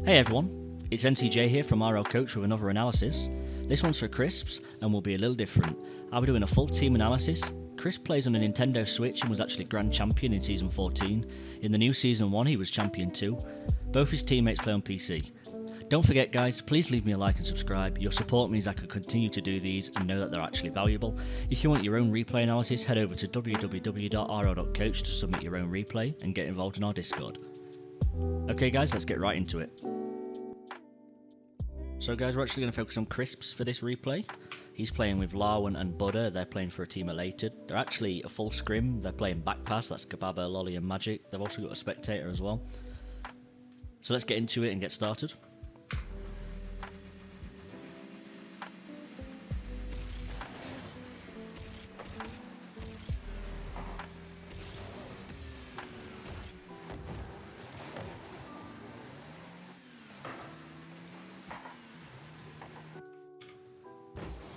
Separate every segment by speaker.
Speaker 1: Hey everyone, it's NCJ here from RL Coach with another analysis. This one's for Crisps and will be a little different. I'll be doing a full team analysis. Crisp plays on a Nintendo Switch and was actually Grand Champion in Season 14. In the new Season 1 he was Champion 2. Both his teammates play on PC. Don't forget guys, please leave me a like and subscribe. Your support means I can continue to do these and know that they're actually valuable. If you want your own replay analysis, head over to www.rl.coach to submit your own replay and get involved in our Discord. Okay guys, let's get right into it. So guys, we're actually going to focus on Crisps for this replay. He's playing with Larwin and Buddha, they're playing for a team Elated. They're actually a full scrim, they're playing back pass, that's Kababa, Lolly and Magic. They've also got a Spectator as well. So let's get into it and get started.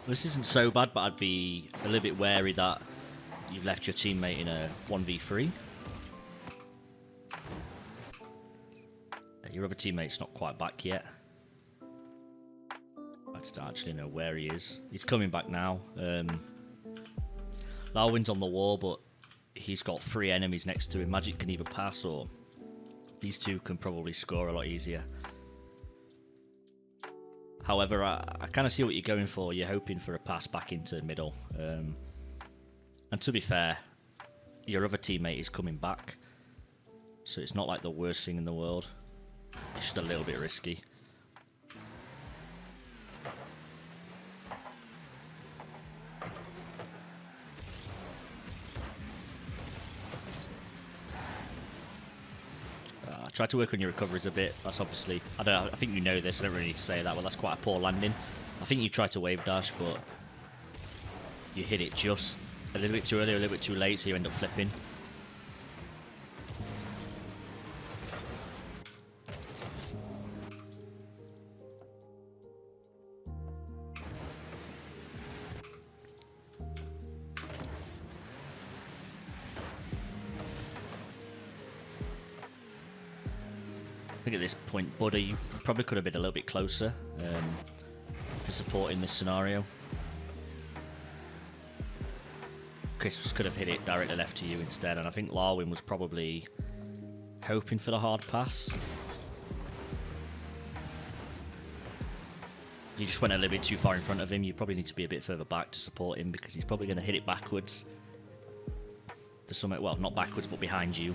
Speaker 1: This isn't so bad, but I'd be a little bit wary that you've left your teammate in a 1v3. Your other teammate's not quite back yet. I don't actually know where he is. He's coming back now. Larwin's on the wall, but he's got 3 enemies next to him. Magic can either pass or these two can probably score a lot easier. However, I kind of see what you're going for. You're hoping for a pass back into the middle. And to be fair, your other teammate is coming back. So it's not like the worst thing in the world. It's just a little bit risky. Try to work on your recoveries a bit. That's obviously, I think you know this, I don't really need to say that, but that's quite a poor landing. I think you try to wave dash, but you hit it just a little bit too early, or a little bit too late, so you end up flipping. I think at this point, Buddha, you probably could have been a little bit closer to support in this scenario. Chris could have hit it directly left to you instead, and I think Larwin was probably hoping for the hard pass. You just went a little bit too far in front of him. You probably need to be a bit further back to support him because he's probably going to hit it backwards. To summit, well, not backwards, but behind you.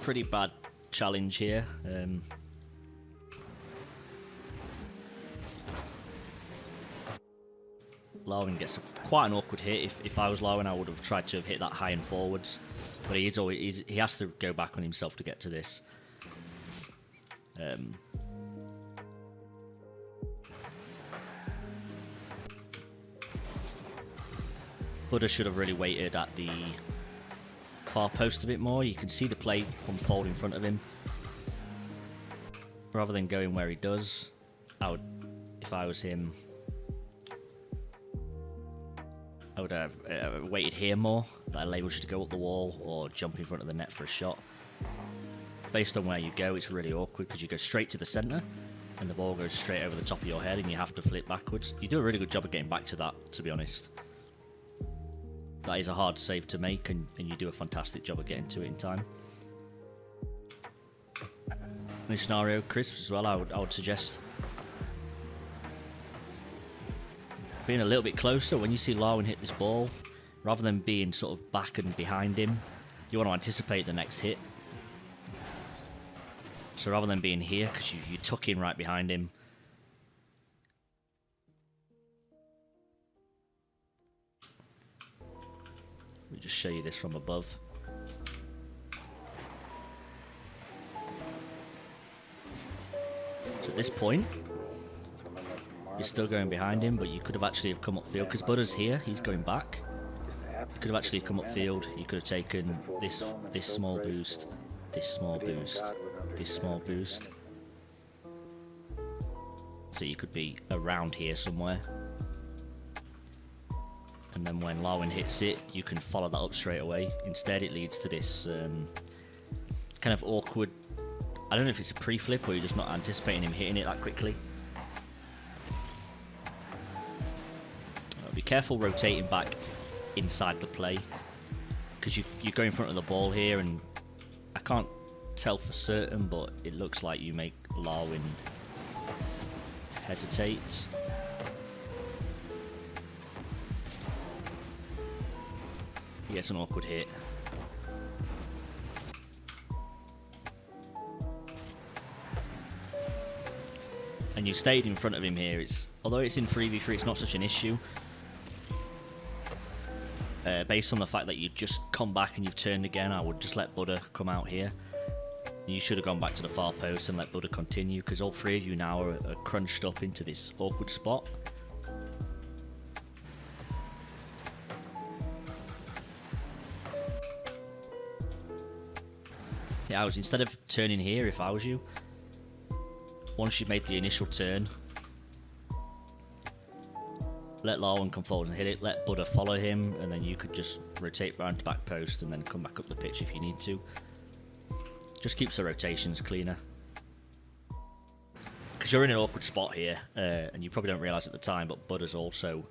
Speaker 1: Pretty bad challenge here. Larwin gets quite an awkward hit. If I was Larwin, I would have tried to have hit that high and forwards, but he has to go back on himself to get to this. Buddha should have really waited at the far post a bit more. You can see the play unfold in front of him. Rather than going where he does, if I was him, I would have waited here more. That enables you to go up the wall or jump in front of the net for a shot. Based on where you go, it's really awkward because you go straight to the centre and the ball goes straight over the top of your head and you have to flip backwards. You do a really good job of getting back to that, to be honest. That is a hard save to make, and you do a fantastic job of getting to it in time. In this scenario, Crisps as well, I would suggest being a little bit closer. When you see Larwin hit this ball, rather than being sort of back and behind him, you want to anticipate the next hit. So rather than being here, because you tuck in right behind him, let me just show you this from above. So at this point, you're still going behind him, but you could have actually come upfield because Buddha's here. He's going back. You could have actually come upfield. You could have taken this small boost, this small boost, this small boost. So you could be around here somewhere. And then when Larwin hits it, you can follow that up straight away. Instead, it leads to this kind of awkward... I don't know if it's a pre-flip or you're just not anticipating him hitting it that quickly. Be careful rotating back inside the play, because you go in front of the ball here, and I can't tell for certain, but it looks like you make Larwin hesitate. He gets an awkward hit. And you stayed in front of him here. Although it's in 3v3, it's not such an issue. Based on the fact that you just come back and you've turned again, I would just let Buddha come out here. You should have gone back to the far post and let Buddha continue, because all three of you now are crunched up into this awkward spot. Yeah, instead of turning here, if I was you, once you've made the initial turn, let Larwin come forward and hit it, let Buddha follow him, and then you could just rotate round to back post and then come back up the pitch if you need to. Just keeps the rotations cleaner. Because you're in an awkward spot here, and you probably don't realise at the time, but Buddha's also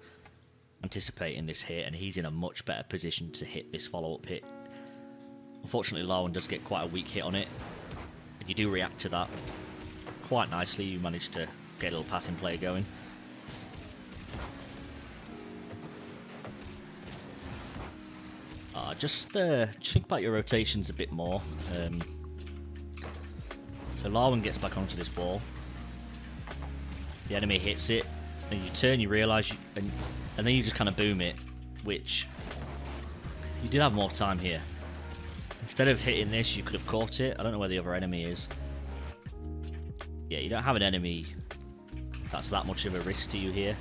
Speaker 1: anticipating this hit, and he's in a much better position to hit this follow-up hit. Unfortunately, Larwin does get quite a weak hit on it, and you do react to that quite nicely. You manage to get a little passing play going. Just think about your rotations a bit more. So Larwin gets back onto this ball. The enemy hits it, and you turn, you realise, and then you just kind of boom it, which you did have more time here. Instead of hitting this, you could have caught it. I don't know where the other enemy is. Yeah, you don't have an enemy that's that much of a risk to you here.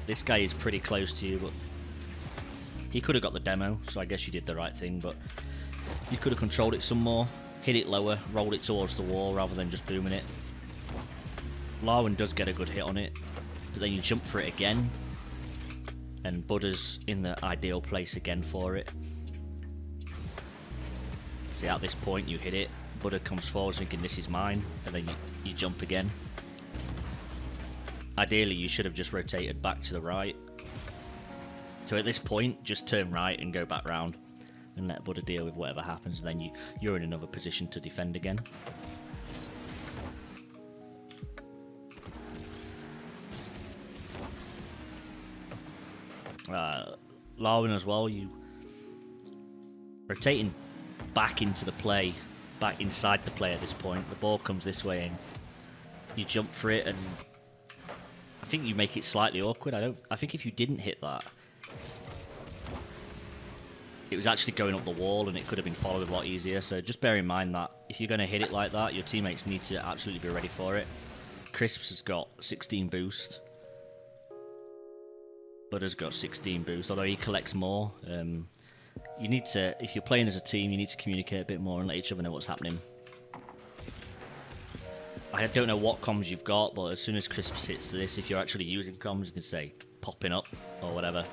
Speaker 1: This guy is pretty close to you, but he could have got the demo, so I guess you did the right thing, but you could have controlled it some more, hit it lower, rolled it towards the wall rather than just booming it. Larwin does get a good hit on it, but then you jump for it again, and Buddha's in the ideal place again for it. See, at this point you hit it, Buddha comes forward thinking this is mine, and then you jump again. Ideally you should have just rotated back to the right. So at this point, just turn right and go back round and let Buddha deal with whatever happens, and then you're in another position to defend again. Larwin as well, you rotating back into the play, back inside the play at this point. The ball comes this way and you jump for it, and I think you make it slightly awkward. I think if you didn't hit that, it was actually going up the wall and it could have been followed a lot easier. So just bear in mind that if you're going to hit it like that, your teammates need to absolutely be ready for it. Crisps has got 16 boost. Buddha's got 16 boost, although he collects more. You need to, if you're playing as a team, you need to communicate a bit more and let each other know what's happening. I don't know what comms you've got, but as soon as Crisps hits this, if you're actually using comms, you can say popping up or whatever.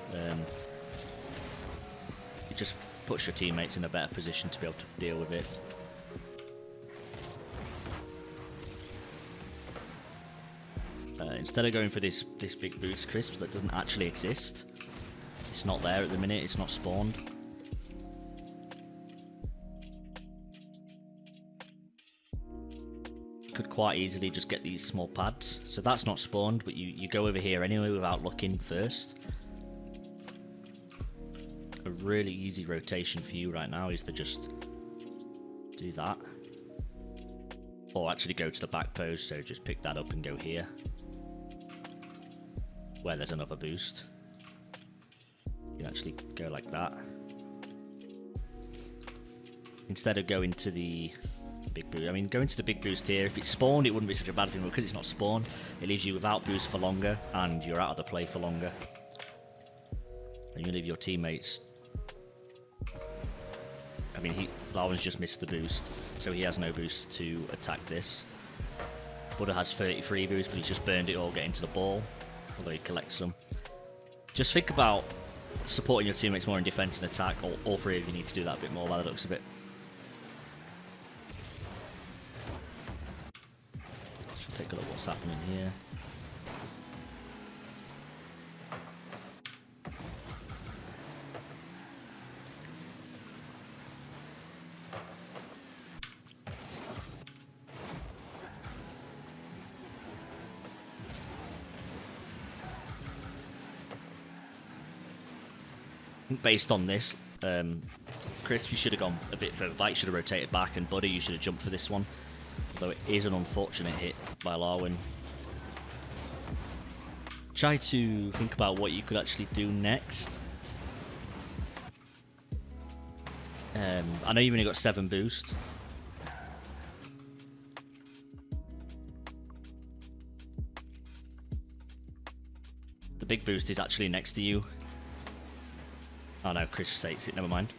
Speaker 1: It just puts your teammates in a better position to be able to deal with it. Instead of going for this big boost Crisps that doesn't actually exist, it's not there at the minute, it's not spawned. Could quite easily just get these small pads. So that's not spawned, but you go over here anyway without looking first. A really easy rotation for you right now is to just do that. Or actually go to the back post, so just pick that up and go here, where there's another boost. You can actually go like that. Instead of going to the big boost. I mean, going to the big boost here, if it's spawned, it wouldn't be such a bad thing, but because it's not spawned, it leaves you without boost for longer, and you're out of the play for longer. And you leave your teammates I mean, Larwin's just missed the boost, so he has no boost to attack this. Buddha has 33 boost, but he's just burned it all getting to the ball, although he collects them. Just think about supporting your teammates more in defense and attack. All three of you need to do that a bit more by the looks of it. Let's take a look at what's happening here. Based on this, Chris, you should have gone a bit further back, you should have rotated back, and Buddy, you should have jumped for this one. Although it is an unfortunate hit by Larwin. Try to think about what you could actually do next. I know you've only got 7 boost. The big boost is actually next to you. Oh no, Chris takes it, never mind.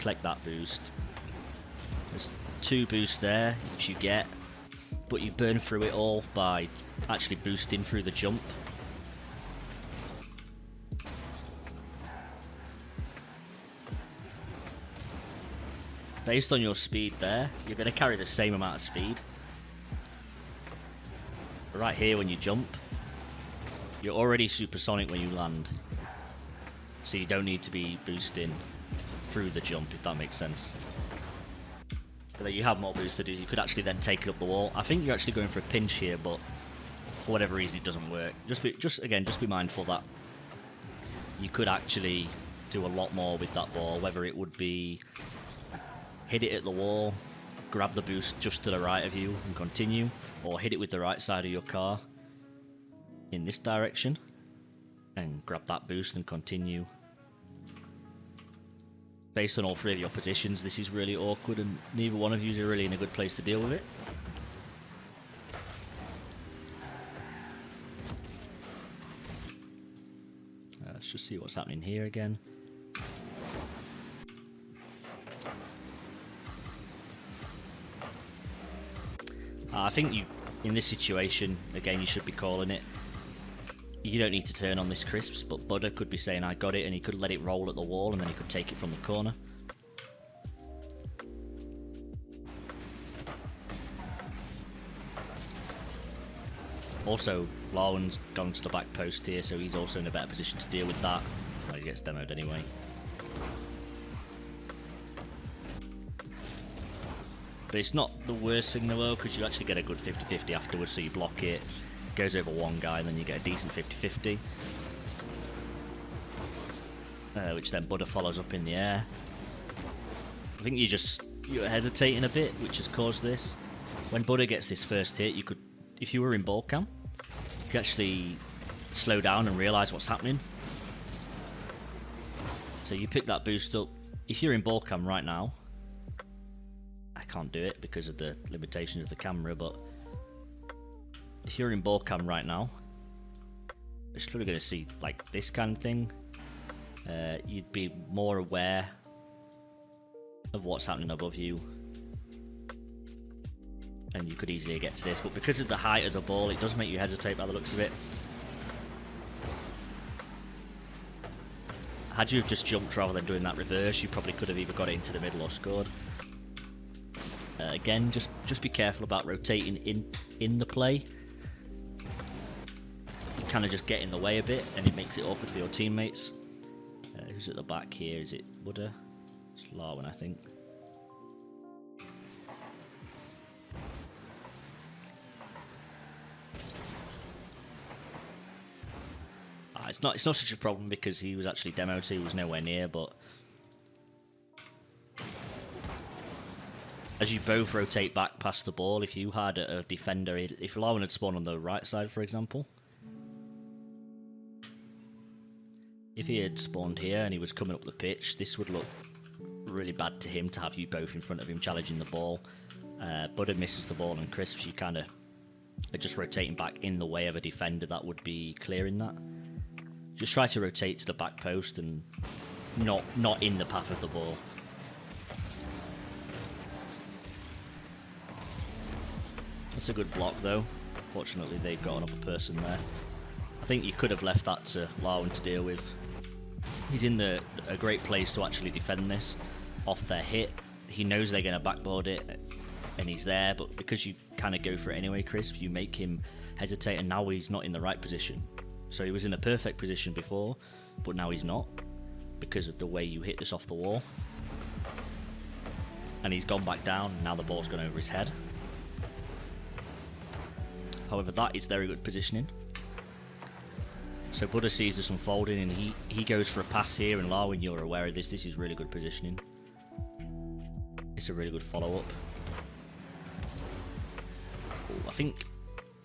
Speaker 1: Collect that boost. There's 2 boosts there, which you get, but you burn through it all by actually boosting through the jump. Based on your speed there, you're going to carry the same amount of speed. But right here when you jump, you're already supersonic when you land. So you don't need to be boosting through the jump, if that makes sense. But you have more boost to do, you could actually then take it up the wall. I think you're actually going for a pinch here, but for whatever reason it doesn't work. Just be mindful that you could actually do a lot more with that ball, whether it would be hit it at the wall, grab the boost just to the right of you and continue, or hit it with the right side of your car in this direction and grab that boost and continue. Based on all 3 of your positions, this is really awkward and neither one of you is really in a good place to deal with it. Let's just see what's happening here again. I think in this situation, again, you should be calling it. You don't need to turn on this crisps, but Buddha could be saying, I got it, and he could let it roll at the wall, and then he could take it from the corner. Also, Larwin's gone to the back post here, so he's also in a better position to deal with that. Well, he gets demoed anyway. But it's not the worst thing in the world because you actually get a good 50-50 afterwards, so you block it, goes over one guy, and then you get a decent 50-50. Which then Buddha follows up in the air. I think you're hesitating a bit, which has caused this. When Buddha gets this first hit, you could, if you were in ball cam, you could actually slow down and realise what's happening. So you pick that boost up. If you're in ball cam right now, I can't do it because of the limitations of the camera, but if you're in ball cam right now, you're probably going to see like this kind of thing. You'd be more aware of what's happening above you, and you could easily get to this, but because of the height of the ball, it does make you hesitate by the looks of it. Had you just jumped rather than doing that reverse, you probably could have either got it into the middle or scored. Again, just be careful about rotating in the play. You kind of just get in the way a bit, and it makes it awkward for your teammates. Who's at the back here? Is it Buddha? It's Larwin, I think. It's not such a problem because he was actually demoed, so he was nowhere near, but as you both rotate back past the ball, if you had a defender, if Larwin had spawned on the right side, for example, if he had spawned here and he was coming up the pitch, this would look really bad to him to have you both in front of him challenging the ball. Buddha misses the ball, and Crisps, you kind of just rotating back in the way of a defender that would be clearing that. Just try to rotate to the back post and not in the path of the ball. That's a good block though. Fortunately they've got another person there. I think you could have left that to Larwin to deal with. He's in a great place to actually defend this off their hit. He knows they're going to backboard it and he's there, but because you kind of go for it anyway, Crisp, you make him hesitate, and now he's not in the right position. So he was in a perfect position before, but now he's not because of the way you hit this off the wall. And he's gone back down, and now the ball's gone over his head. However, that is very good positioning. So Buddha sees this unfolding, and he goes for a pass here, and Larwin, you're aware of this. This is really good positioning. It's a really good follow-up. I think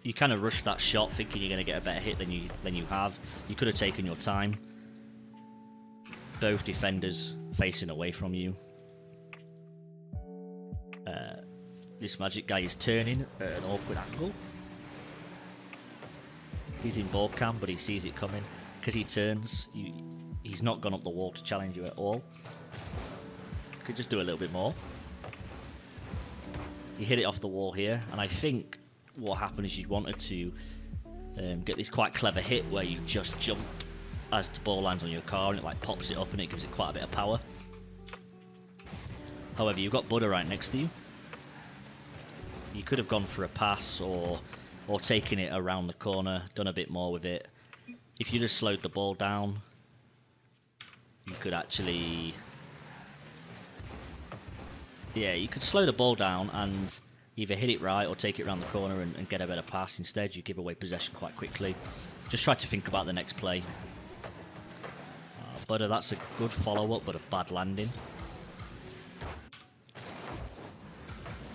Speaker 1: you kind of rushed that shot thinking you're going to get a better hit than you have. You could have taken your time. Both defenders facing away from you. This magic guy is turning at an awkward angle. He's in ball cam, but he sees it coming. Because he turns, he's not gone up the wall to challenge you at all. Could just do a little bit more. You hit it off the wall here, and I think what happened is you wanted to get this quite clever hit where you just jump as the ball lands on your car and it like pops it up and it gives it quite a bit of power. However, you've got Buddha right next to you. You could have gone for a pass or taken it around the corner, done a bit more with it. If you just slowed the ball down, you could actually... Yeah, you could slow the ball down and either hit it right or take it around the corner and get a better pass. Instead, you give away possession quite quickly. Just try to think about the next play. Butter, that's a good follow-up, but a bad landing.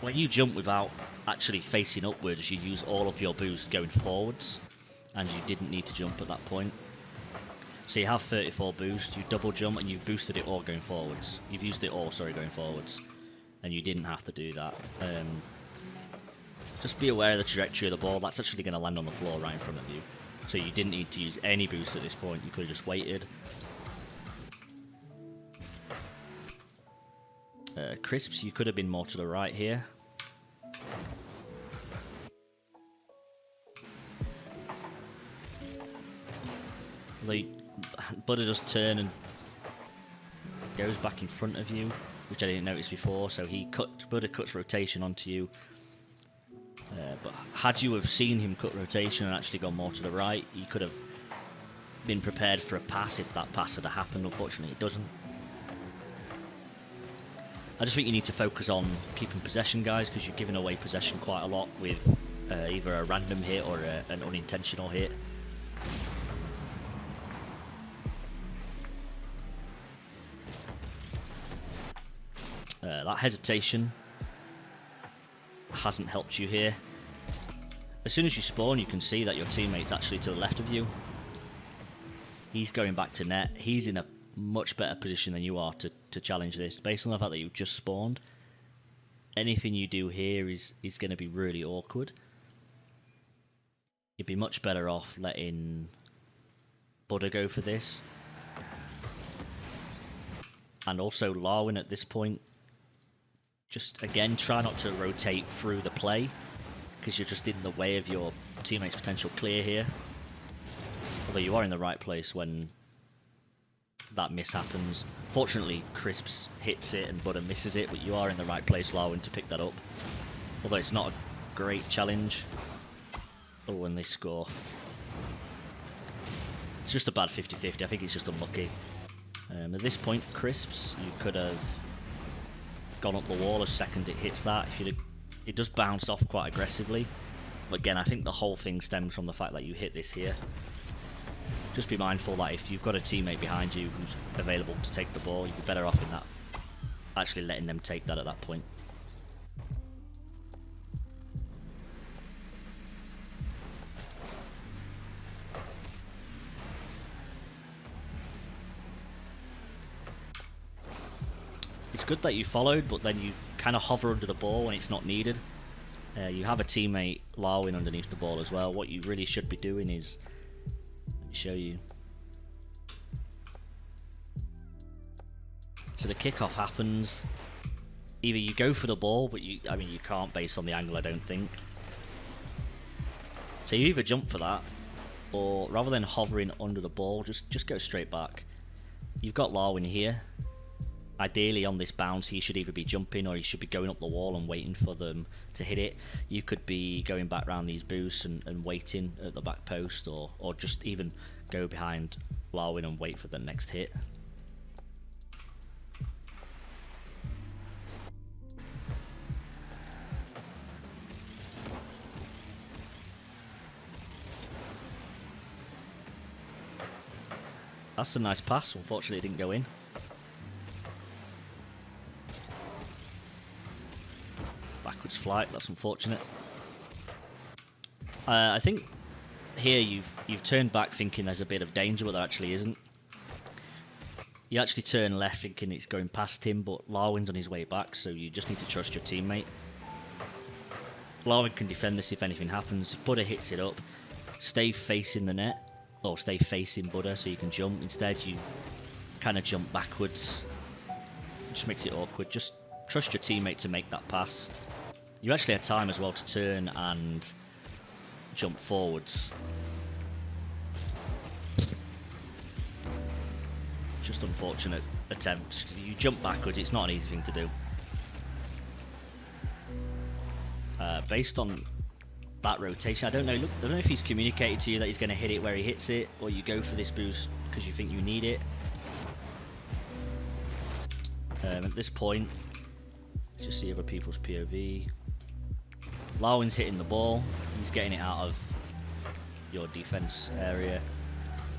Speaker 1: When you jump without actually facing upwards, you use all of your boost going forwards, and you didn't need to jump at that point. So you have 34 boost, you double jump, and you've boosted it all going forwards. You've used it all, sorry, going forwards. And you didn't have to do that. Just be aware of the trajectory of the ball. That's actually going to land on the floor right in front of you. So you didn't need to use any boost at this point. You could have just waited. Crisps, you could have been more to the right here. Butter does turn and goes back in front of you, which I didn't notice before, so Buddha cuts rotation onto you. But had you have seen him cut rotation and actually gone more to the right, you could have been prepared for a pass if that pass had happened. Unfortunately, it doesn't. I just think you need to focus on keeping possession, guys, because you're giving away possession quite a lot with either a random hit or an unintentional hit. That hesitation hasn't helped you here. As soon as you spawn, you can see that your teammate's actually to the left of you. He's going back to net. He's in a much better position than you are to challenge this. Based on the fact that you've just spawned, anything you do here is going to be really awkward. You'd be much better off letting Buddha go for this. And also Larwin at this point. Just, again, try not to rotate through the play, because you're just in the way of your teammate's potential clear here. Although you are in the right place when that miss happens. Fortunately, Crisps hits it and Butter misses it, but you are in the right place, Larwin, to pick that up. Although it's not a great challenge. Oh, when they score. It's just a bad 50-50. I think it's just unlucky. At this point, Crisps, you could have gone up the wall as second it hits that. It does bounce off quite aggressively. But again, I think the whole thing stems from the fact that you hit this here. Just be mindful that if you've got a teammate behind you who's available to take the ball, you'd be better off in that, actually letting them take that at that point. It's good that you followed, but then you kind of hover under the ball when it's not needed. You have a teammate Larwin underneath the ball as well. What you really should be doing is, let me show you. So the kickoff happens. Either you go for the ball, but you can't based on the angle, I don't think. So you either jump for that, or rather than hovering under the ball, just go straight back. You've got Larwin here. Ideally on this bounce he should either be jumping or he should be going up the wall and waiting for them to hit it. You could be going back around these boosts and waiting at the back post, or just even go behind Larwin and wait for the next hit. That's a nice pass, unfortunately it didn't go in. Backwards flight, that's unfortunate. I think here you've turned back thinking there's a bit of danger, but there actually isn't. You actually turn left thinking it's going past him, but Larwin's on his way back, so you just need to trust your teammate. Larwin can defend this if anything happens. If Buddha hits it up, stay facing the net, or stay facing Buddha so you can jump. Instead you kind of jump backwards. It just makes it awkward. Just trust your teammate to make that pass. You actually have time as well to turn and jump forwards. Just unfortunate attempt. You jump backwards, it's not an easy thing to do. Based on that rotation, I don't know if he's communicated to you that he's going to hit it where he hits it, or you go for this boost because you think you need it. At this point, let's just see other people's POV. Larwin's hitting the ball, he's getting it out of your defense area.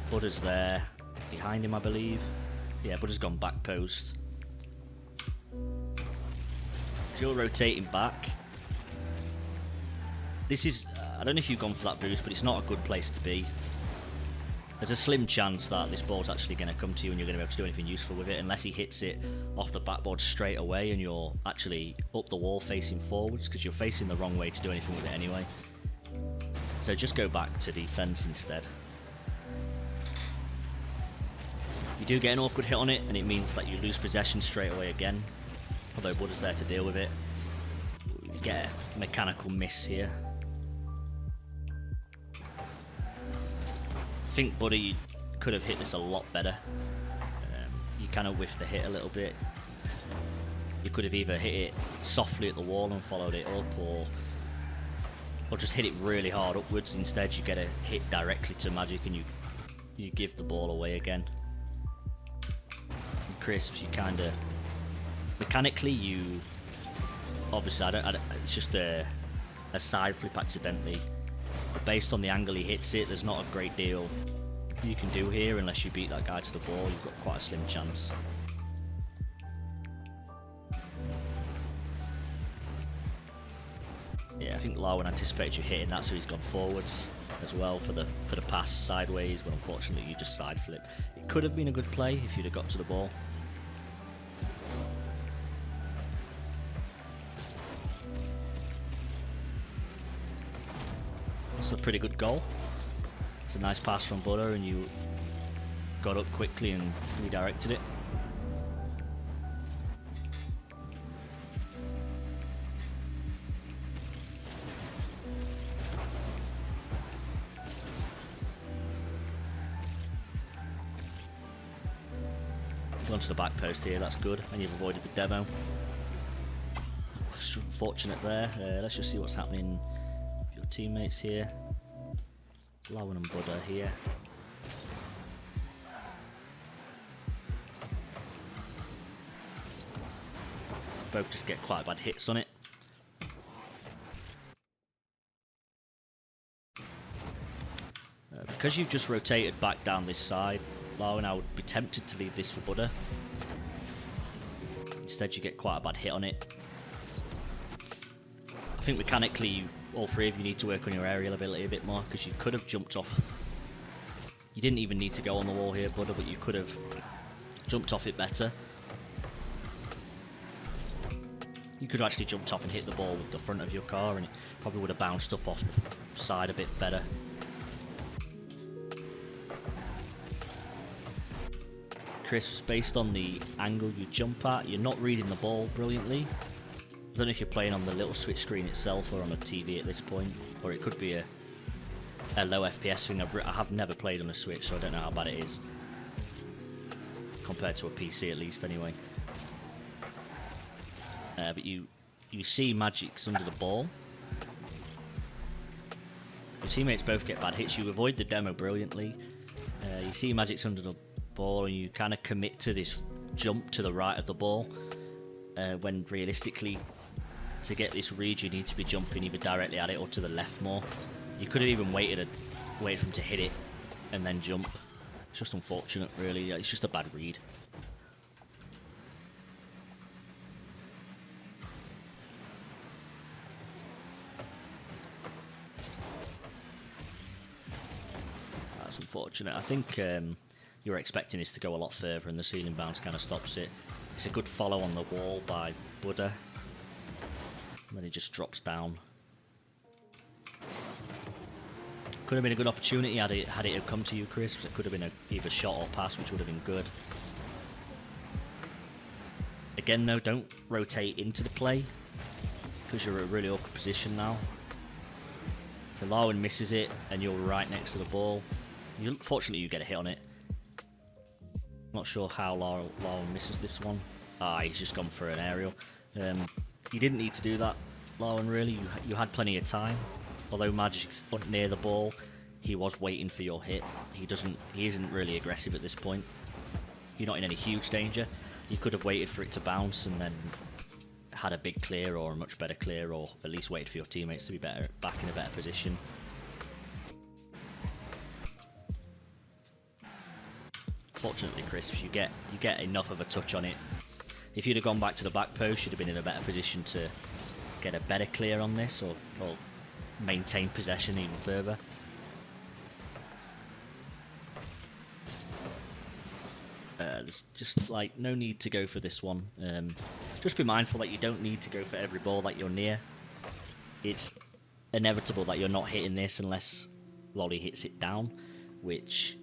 Speaker 1: Buddha's there, behind him I believe. Yeah, Buddha's gone back post. You're rotating back. This is, I don't know if you've gone for that boost, but it's not a good place to be. There's a slim chance that this ball's actually going to come to you and you're going to be able to do anything useful with it, unless he hits it off the backboard straight away and you're actually up the wall facing forwards, because you're facing the wrong way to do anything with it anyway. So just go back to defense instead. You do get an awkward hit on it, and it means that you lose possession straight away again, although Buddha's there to deal with it. You get a mechanical miss here. I think Buddha, you could have hit this a lot better. You kind of whiffed the hit a little bit. You could have either hit it softly at the wall and followed it up, or just hit it really hard upwards. Instead you get a hit directly to Magic and you give the ball away again. And Crisps, you kind of mechanically, you obviously it's just a side flip accidentally. But based on the angle he hits it, there's not a great deal you can do here unless you beat that guy to the ball. You've got quite a slim chance. Yeah, I think Larwin anticipated you hitting that, so he's gone forwards as well for the pass sideways, but unfortunately you just side flip. It could have been a good play if you'd have got to the ball. It's a pretty good goal. It's a nice pass from Buddha and you got up quickly and redirected it. Gone to the back post here, that's good, and you've avoided the demo. It's unfortunate there. Let's just see what's happening with your teammates here. Larwin and Buddha here. Both just get quite bad hits on it. Because you've just rotated back down this side, Larwin, I would be tempted to leave this for Buddha. Instead you get quite a bad hit on it. I think mechanically all three of you need to work on your aerial ability a bit more, because you could have jumped off. You didn't even need to go on the wall here, Buddha, but you could have jumped off it better. You could have actually jumped off and hit the ball with the front of your car, and it probably would have bounced up off the side a bit better. Chris, based on the angle you jump at, you're not reading the ball brilliantly. I don't know if you're playing on the little switch screen itself or on a TV at this point, or it could be a low FPS thing. I have never played on a Switch, so I don't know how bad it is compared to a PC, at least, anyway. But you see magics under the ball. Your teammates both get bad hits. You avoid the demo brilliantly. You see magics under the ball, and you kind of commit to this jump to the right of the ball, when realistically, to get this read, you need to be jumping either directly at it or to the left more. You could have even waited for him to hit it and then jump. It's just unfortunate, really. It's just a bad read. That's unfortunate. I think you were expecting this to go a lot further, and the ceiling bounce kind of stops it. It's a good follow on the wall by Buddha. And then he just drops down. Could have been a good opportunity had it have come to you, Chris. It could have been either shot or pass, which would have been good. Again, though, don't rotate into the play, because you're in a really awkward position now. So Larwin misses it, and you're right next to the ball. Fortunately, you get a hit on it. Not sure how Larwin misses this one. He's just gone for an aerial. You didn't need to do that, Larwin, really. You had plenty of time. Although Magic's near the ball, he was waiting for your hit. He isn't really aggressive at this point. You're not in any huge danger. You could have waited for it to bounce and then had a big clear or a much better clear, or at least waited for your teammates to be back in a better position. Fortunately, Crisps, you get enough of a touch on it. If you'd have gone back to the back post, you'd have been in a better position to get a better clear on this, or maintain possession even further. There's just like no need to go for this one. Just be mindful that you don't need to go for every ball that you're near. It's inevitable that you're not hitting this unless Lolly hits it down, which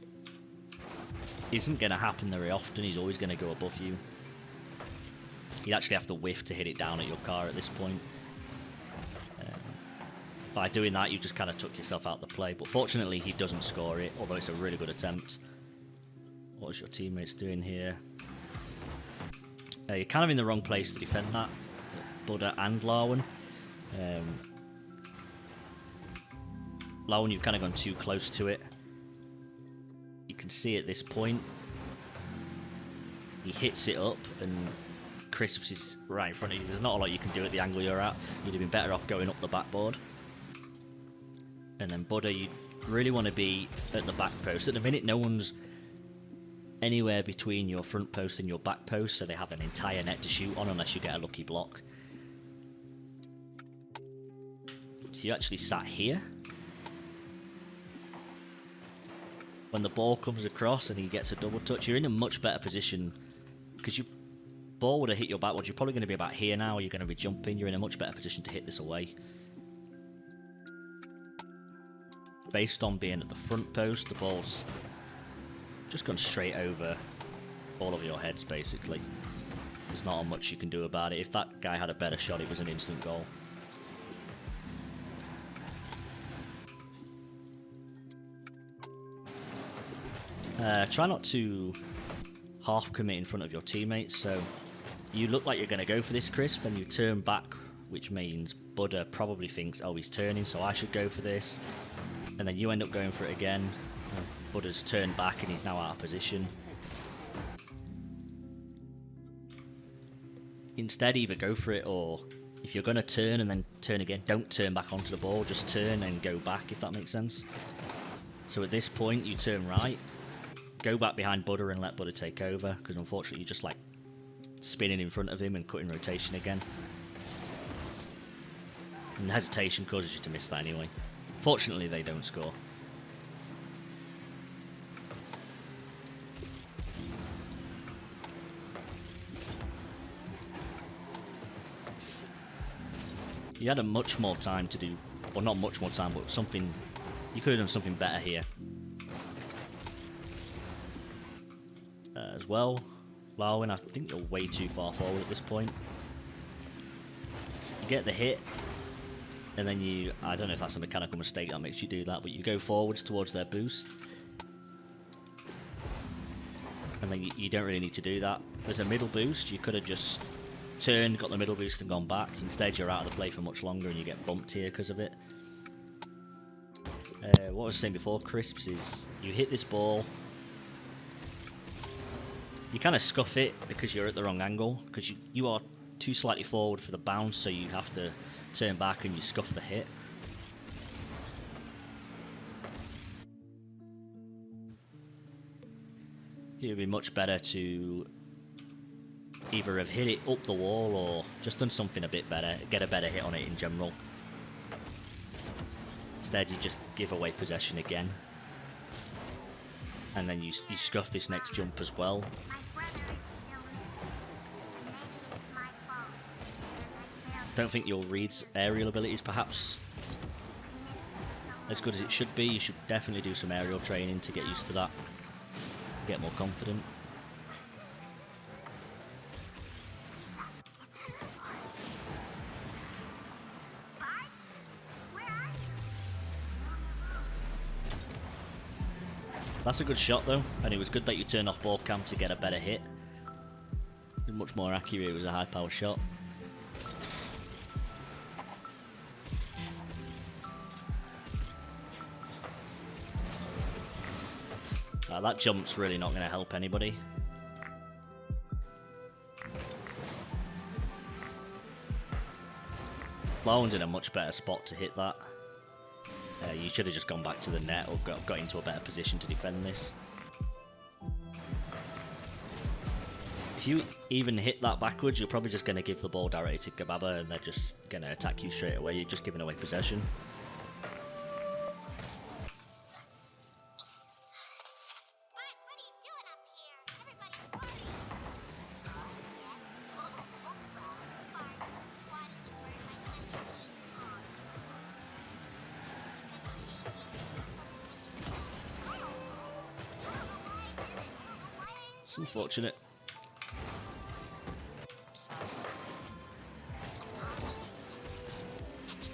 Speaker 1: isn't going to happen very often. He's always going to go above you. You'd actually have to whiff to hit it down at your car at this point. By doing that, you just kind of took yourself out of the play. But fortunately, he doesn't score it, although it's a really good attempt. What is your teammates doing here? You're kind of in the wrong place to defend that, Buddha and Larwin. Larwin, you've kind of gone too close to it. You can see at this point, he hits it up, and Crisps is right in front of you. There's not a lot you can do at the angle you're at. You'd have been better off going up the backboard. And then Buddha, you really want to be at the back post. At the minute, no one's anywhere between your front post and your back post, so they have an entire net to shoot on unless you get a lucky block. So you actually sat here. When the ball comes across and he gets a double touch, you're in a much better position, because your ball would have hit your backboard. You're probably going to be about here now, or you're going to be jumping. You're in a much better position to hit this away. Based on being at the front post, the ball's just gone straight over all of your heads, basically. There's not much you can do about it. If that guy had a better shot, it was an instant goal. Try not to half commit in front of your teammates. So you look like you're going to go for this, Crisp, and you turn back, which means Buddha probably thinks, oh, he's turning, so I should go for this. And then you end up going for it again. Buddha's turned back and he's now out of position. Instead, either go for it, or if you're going to turn and then turn again, don't turn back onto the ball, just turn and go back, if that makes sense. So at this point, you turn right, go back behind Buddha and let Buddha take over, because unfortunately you're just like spinning in front of him and cutting rotation again. And hesitation causes you to miss that anyway. Fortunately, they don't score. You had a much more time to do, well, not much more time, but something, you could have done something better here. As well, Larwin, I think you're way too far forward at this point. You get the hit, and then you, I don't know if that's a mechanical mistake that makes you do that, but you go forwards towards their boost. And then you don't really need to do that. There's a middle boost, you could have just turned, got the middle boost and gone back. Instead you're out of the play for much longer and you get bumped here because of it. What I was saying before, Crisps, is you hit this ball, you kind of scuff it because you're at the wrong angle, because you are too slightly forward for the bounce, so you have to turn back and you scuff the hit. It would be much better to either have hit it up the wall or just done something a bit better, get a better hit on it in general. Instead you just give away possession again. And then you scuff this next jump as well. Don't think your Reed's aerial ability is perhaps as good as it should be. You should definitely do some aerial training to get used to that. Get more confident. That's a good shot though, and it was good that you turned off ball cam to get a better hit. It was much more accurate, it was a high power shot. That jump's really not going to help anybody. Larwin's in a much better spot to hit that. You should have just gone back to the net or got into a better position to defend this. If you even hit that backwards, you're probably just going to give the ball directly to Gababa and they're just going to attack you straight away. You're just giving away possession. It's unfortunate.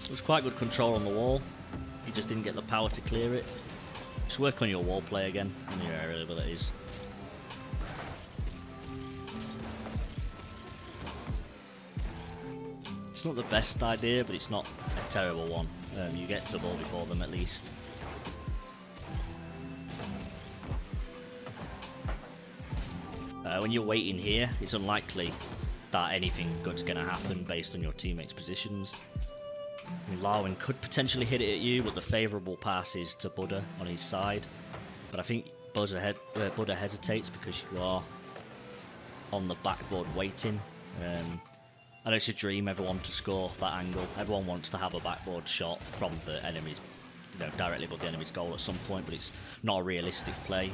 Speaker 1: It was quite good control on the wall. You just didn't get the power to clear it. Just work on your wall play again and your aerial abilities. It's not the best idea, but it's not a terrible one. You get to the ball before them at least. When you're waiting here, it's unlikely that anything good's going to happen based on your teammates' positions. I mean, Larwin could potentially hit it at you, but the favourable pass is to Buddha on his side. But I think Buddha hesitates because you are on the backboard waiting. I know it's a dream, everyone, to score that angle. Everyone wants to have a backboard shot from the enemy's, directly above the enemy's goal at some point, but it's not a realistic play.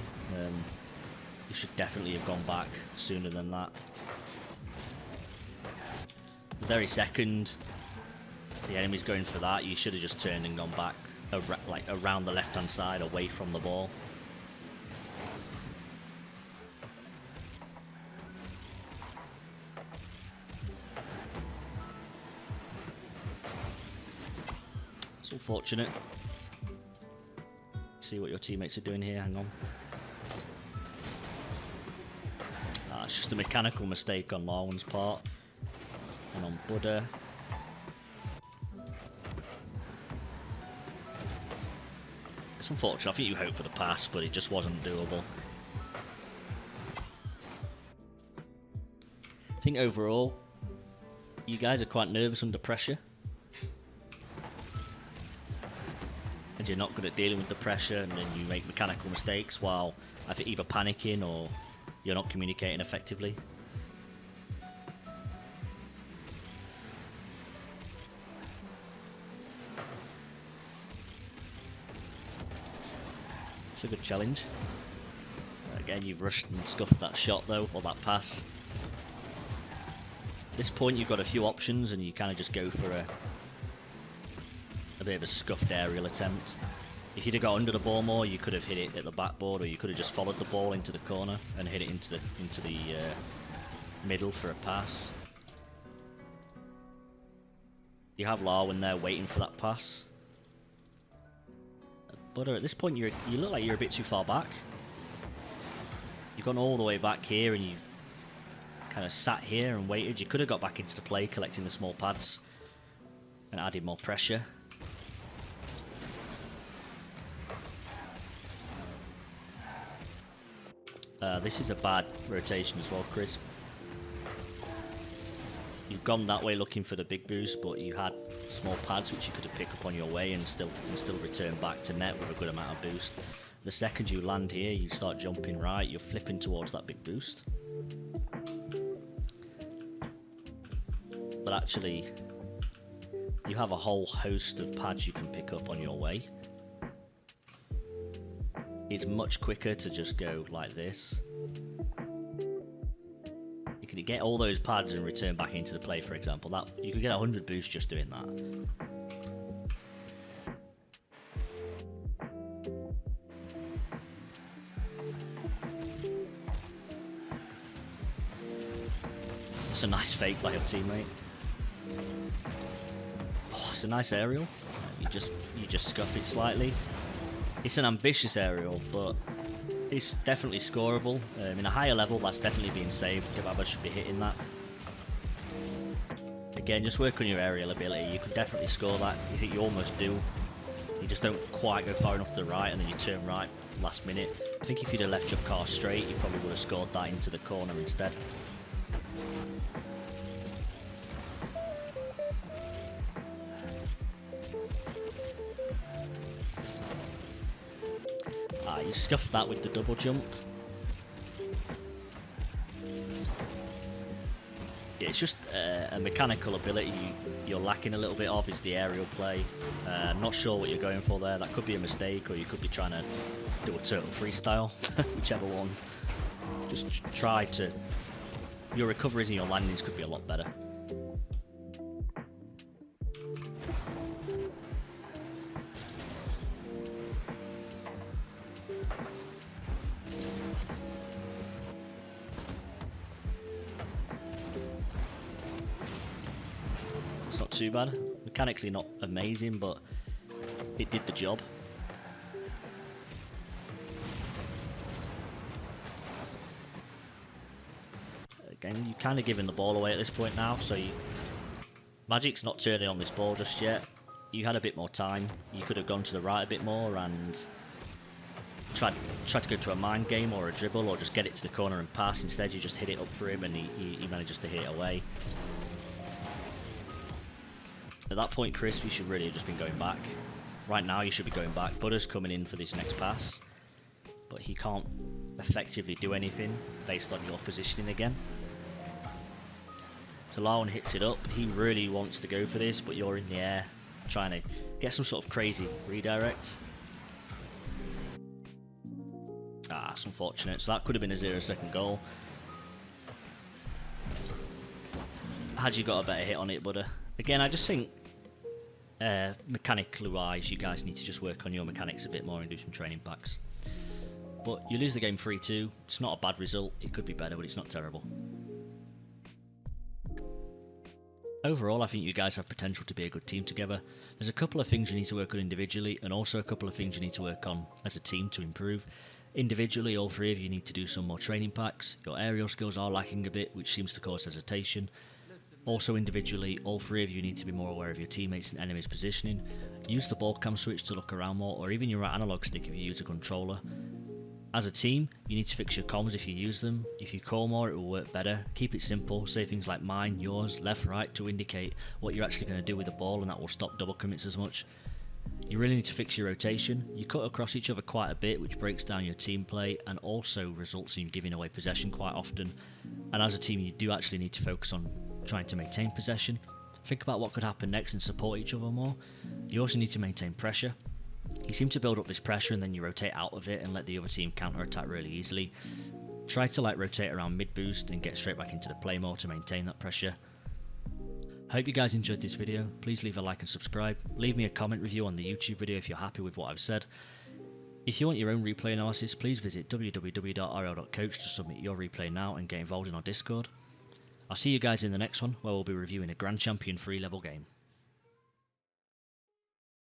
Speaker 1: You should definitely have gone back sooner than that. The very second the enemy's going for that, you should have just turned and gone back, around the left-hand side, away from the ball. It's unfortunate. See what your teammates are doing here, hang on. It's just a mechanical mistake on Larwin's part. And on Buddha. It's unfortunate. I think you hoped for the pass, but it just wasn't doable. I think overall, you guys are quite nervous under pressure. And you're not good at dealing with the pressure, and then you make mechanical mistakes while either panicking or you're not communicating effectively. It's a good challenge. Again, you've rushed and scuffed that shot though, or that pass. At this point you've got a few options and you kind of just go for a bit of a scuffed aerial attempt. If you'd have got under the ball more, you could have hit it at the backboard, or you could have just followed the ball into the corner and hit it into the middle for a pass. You have Larwin there waiting for that pass. But at this point, you look like you're a bit too far back. You've gone all the way back here, and you kind of sat here and waited. You could have got back into the play, collecting the small pads, and added more pressure. This is a bad rotation as well, Chris. You've gone that way looking for the big boost, but you had small pads which you could have picked up on your way and still return back to net with a good amount of boost. The second you land here, you start jumping right, you're flipping towards that big boost. But actually, you have a whole host of pads you can pick up on your way. It's much quicker to just go like this. You could get all those pads and return back into the play, for example. That you could get 100 boosts just doing that. It's a nice fake by your teammate. Oh, it's a nice aerial. You just scuff it slightly. It's an ambitious aerial, but it's definitely scoreable. In a higher level, that's definitely being saved. Kebaba should be hitting that. Again, just work on your aerial ability. You could definitely score that. You think you almost do. You just don't quite go far enough to the right, and then you turn right last minute. I think if you'd have left your car straight, you probably would have scored that into the corner instead. You scuffed that with the double jump. Yeah, it's just a mechanical ability you're lacking a little bit of is the aerial play. I'm not sure what you're going for there. That could be a mistake, or you could be trying to do a total freestyle, whichever one. Just try to... Your recoveries and your landings could be a lot better. Not too bad. Mechanically not amazing, but it did the job. Again, you're kind of giving the ball away at this point now, so Magic's not turning on this ball just yet. You had a bit more time. You could have gone to the right a bit more and tried to go to a mind game or a dribble, or just get it to the corner and pass. Instead, you just hit it up for him, and he manages to hit it away. At that point, Chris, we should really have just been going back. Right now, you should be going back. Butter's coming in for this next pass, but he can't effectively do anything based on your positioning again. So Larwin hits it up. He really wants to go for this, but you're in the air trying to get some sort of crazy redirect. Ah, it's unfortunate. So that could have been a 0-second goal. Had you got a better hit on it, Butter? Again, I just think mechanically wise, you guys need to just work on your mechanics a bit more and do some training packs. But you lose the game 3-2. It's not a bad result. It could be better, but it's not terrible. Overall, I think you guys have potential to be a good team together. There's a couple of things you need to work on individually, and also a couple of things you need to work on as a team to improve. Individually, all three of you need to do some more training packs. Your aerial skills are lacking a bit, which seems to cause hesitation. Also individually, all three of you need to be more aware of your teammates and enemies' positioning. Use the ball cam switch to look around more, or even your right analog stick if you use a controller. As a team, you need to fix your comms if you use them. If you call more, it will work better. Keep it simple, say things like mine, yours, left, right to indicate what you're actually going to do with the ball, and that will stop double commits as much. You really need to fix your rotation. You cut across each other quite a bit, which breaks down your team play and also results in you giving away possession quite often. And as a team, you do actually need to focus on trying to maintain possession. Think about what could happen next and support each other more. You also need to maintain pressure. You seem to build up this pressure and then you rotate out of it and let the other team counter-attack really easily. Try to rotate around mid-boost and get straight back into the play mode to maintain that pressure. Hope you guys enjoyed this video. Please leave a like and subscribe. Leave me a comment review on the YouTube video if you're happy with what I've said. If you want your own replay analysis, please visit www.rl.coach to submit your replay now and get involved in our Discord. I'll see you guys in the next one, where we'll be reviewing a Grand Champion 3 level game.